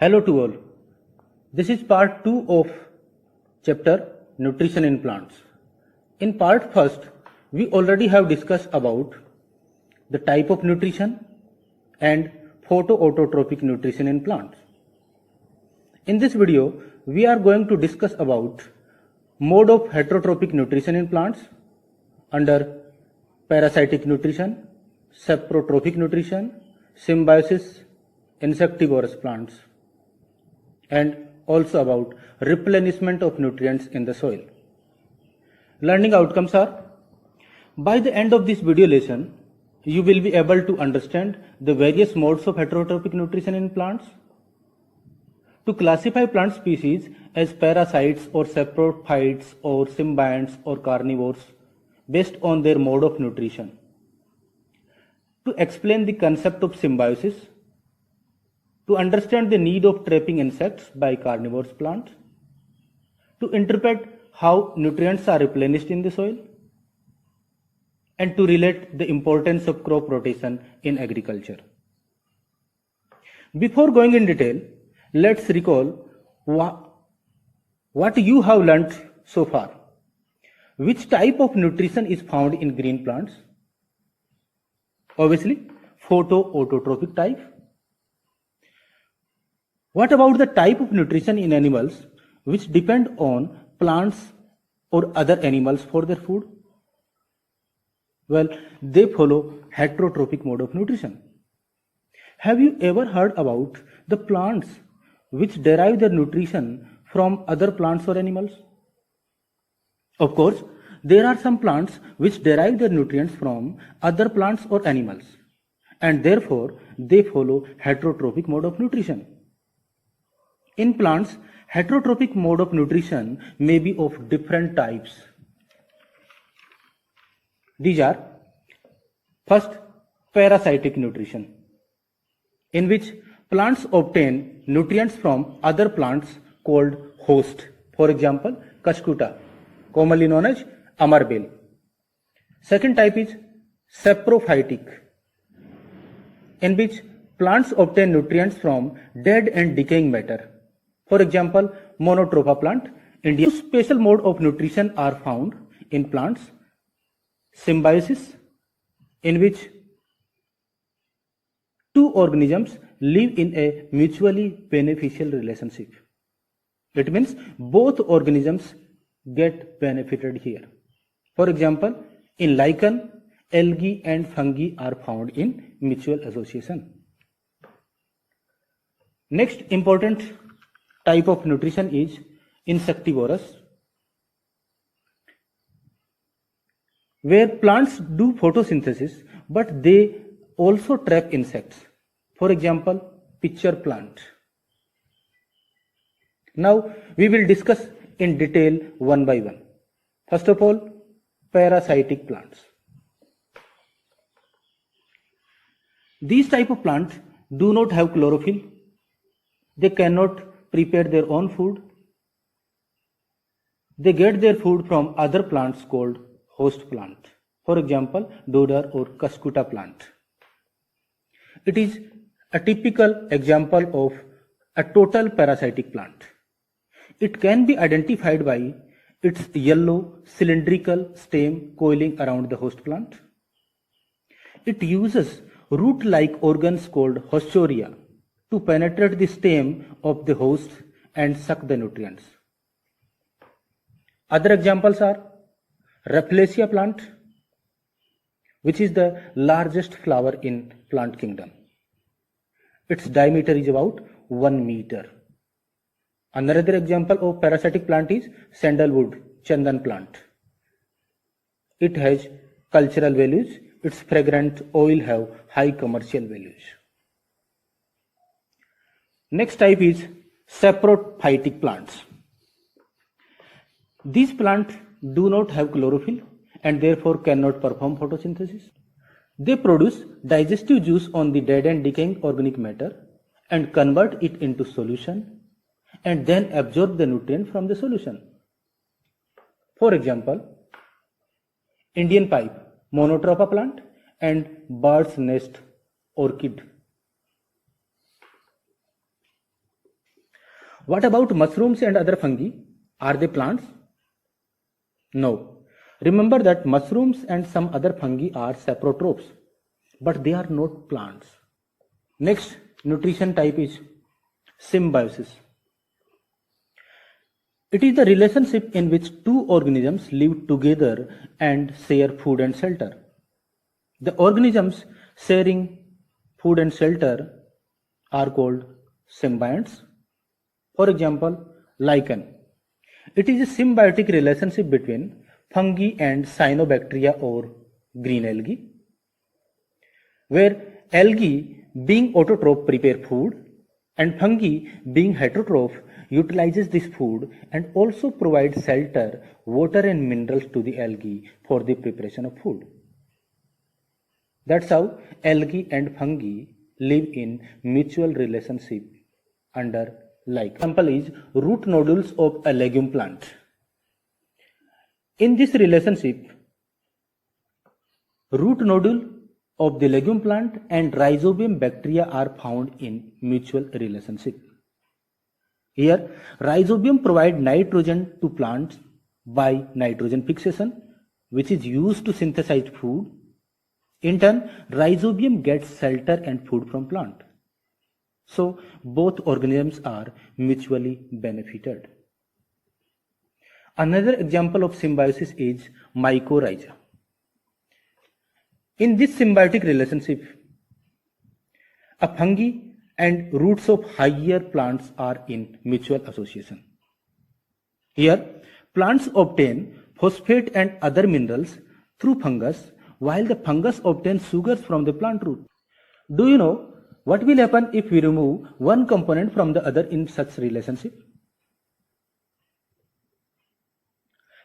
Hello to all. This is part 2 of chapter Nutrition in Plants. In part first, we already have discussed about the type of nutrition and photoautotropic nutrition in plants. In this video, we are going to discuss about mode of heterotrophic nutrition in plants under parasitic nutrition, saprotrophic nutrition, symbiosis, insectivorous plants, and also about replenishment of nutrients in the soil. Learning outcomes are: by the end of this video lesson, you will be able to understand the various modes of heterotrophic nutrition in plants, to classify plant species as parasites or saprophytes or symbionts or carnivores based on their mode of nutrition, to explain the concept of symbiosis, to understand the need of trapping insects by carnivorous plants, to interpret how nutrients are replenished in the soil, and to relate the importance of crop rotation in agriculture. Before going in detail, let's recall what you have learnt so far. Which type of nutrition is found in green plants? Obviously, photoautotropic type. What about the type of nutrition in animals which depend on plants or other animals for their food? Well, they follow heterotrophic mode of nutrition. Have you ever heard about the plants which derive their nutrition from other plants or animals? Of course, there are some plants which derive their nutrients from other plants or animals, and therefore they follow heterotrophic mode of nutrition. In plants, heterotrophic mode of nutrition may be of different types. These are: first, parasitic nutrition, in which plants obtain nutrients from other plants called host. For example, Cuscuta, commonly known as amarbel. Second type is saprophytic, in which plants obtain nutrients from dead and decaying matter. For example, Monotropa plant, India. Two special mode of nutrition are found in plants: symbiosis, in which two organisms live in a mutually beneficial relationship. It means both organisms get benefited here. For example, in lichen, algae and fungi are found in mutual association. Next important type of nutrition is insectivorous, where plants do photosynthesis but they also trap insects. For example, pitcher plant. Now we will discuss in detail one by one. First of all, parasitic plants. These type of plants do not have chlorophyll. They cannot prepare their own food. They get their food from other plants called host plant. For example, Dodar or Cuscuta plant. It is a typical example of a total parasitic plant. It can be identified by its yellow cylindrical stem coiling around the host plant. It uses root-like organs called hoschoria to penetrate the stem of the host and suck the nutrients. Other examples are Rafflesia plant, which is the largest flower in plant kingdom. Its diameter is about 1 meter. Another example of parasitic plant is sandalwood, chandan plant. It has cultural values. Its fragrant oil have high commercial values. Next type is saprophytic plants. These plants do not have chlorophyll and therefore cannot perform photosynthesis. They produce digestive juice on the dead and decaying organic matter and convert it into solution and then absorb the nutrient from the solution. For example, Indian pipe, Monotropa plant, and bird's nest orchid. What about mushrooms and other fungi? Are they plants? No. Remember that mushrooms and some other fungi are saprotrophs, but they are not plants. Next nutrition type is symbiosis. It is the relationship in which two organisms live together and share food and shelter. The organisms sharing food and shelter are called symbionts. For example, lichen. It is a symbiotic relationship between fungi and cyanobacteria or green algae, where algae being autotroph prepare food and fungi being heterotroph utilizes this food and also provides shelter, water and minerals to the algae for the preparation of food. That's how algae and fungi live in mutual relationship under lichen. Example is root nodules of a legume plant. In this relationship, root nodule of the legume plant and rhizobium bacteria are found in mutual relationship. Here, rhizobium provide nitrogen to plants by nitrogen fixation, which is used to synthesize food. In turn, rhizobium gets shelter and food from plant. So, both organisms are mutually benefited. Another example of symbiosis is mycorrhiza. In this symbiotic relationship, a fungi and roots of higher plants are in mutual association. Here, plants obtain phosphate and other minerals through fungus, while the fungus obtains sugars from the plant root. Do you know what will happen if we remove one component from the other in such relationship?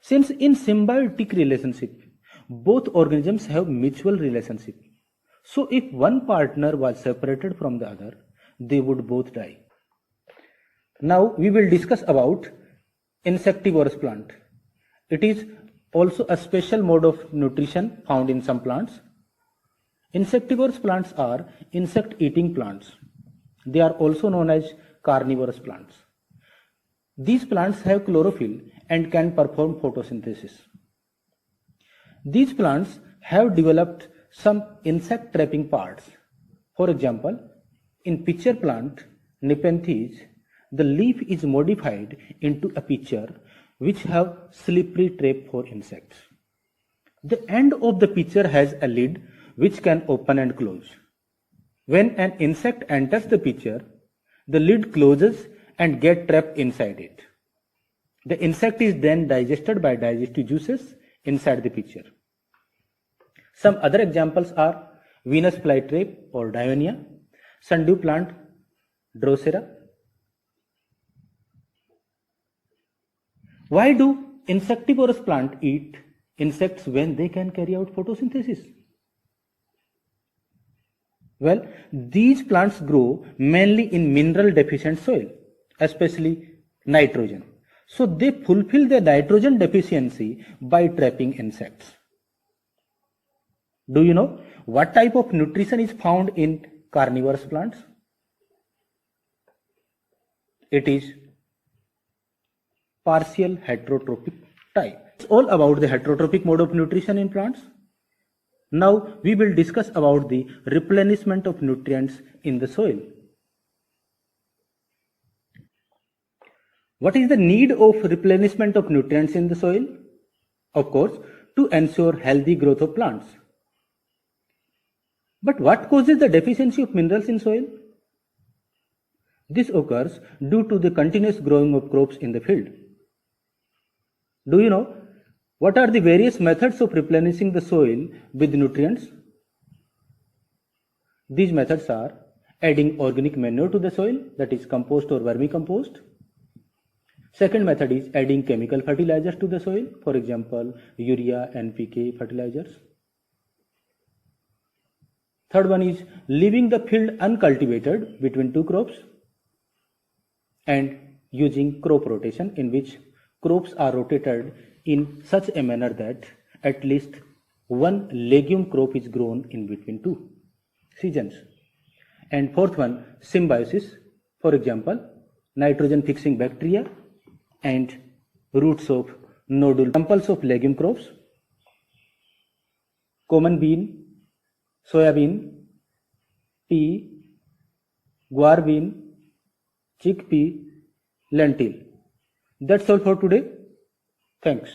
Since in symbiotic relationship, both organisms have mutual relationship. So if one partner was separated from the other, they would both die. Now we will discuss about insectivorous plant. It is also a special mode of nutrition found in some plants. Insectivorous plants are insect-eating plants. They are also known as carnivorous plants. These plants have chlorophyll and can perform photosynthesis. These plants have developed some insect trapping parts. For example, in pitcher plant Nepenthes, the leaf is modified into a pitcher which have slippery trap for insects. The end of the pitcher has a lid which can open and close. When an insect enters the pitcher, the lid closes and gets trapped inside it. The insect is then digested by digestive juices inside the pitcher. Some other examples are Venus flytrap or Dionia, sundew plant Drosera. Why do insectivorous plants eat insects when they can carry out photosynthesis? Well, these plants grow mainly in mineral deficient soil, especially nitrogen. So they fulfill their nitrogen deficiency by trapping insects. Do you know what type of nutrition is found in carnivorous plants? It is partial heterotrophic type. It's all about the heterotrophic mode of nutrition in plants. Now we will discuss about the replenishment of nutrients in the soil. What is the need of replenishment of nutrients in the soil? Of course, to ensure healthy growth of plants. But what causes the deficiency of minerals in soil? This occurs due to the continuous growing of crops in the field. Do you know what are the various methods of replenishing the soil with nutrients? These methods are adding organic manure to the soil, that is compost or vermicompost. Second method is adding chemical fertilizers to the soil, for example, urea, NPK fertilizers. Third one is leaving the field uncultivated between two crops and using crop rotation, in which crops are rotated in such a manner that at least one legume crop is grown in between two seasons. And fourth one, symbiosis. For example, nitrogen fixing bacteria, and roots of nodule. Examples of legume crops: common bean, soybean, pea, guar bean, chickpea, lentil. That's all for today. Thanks.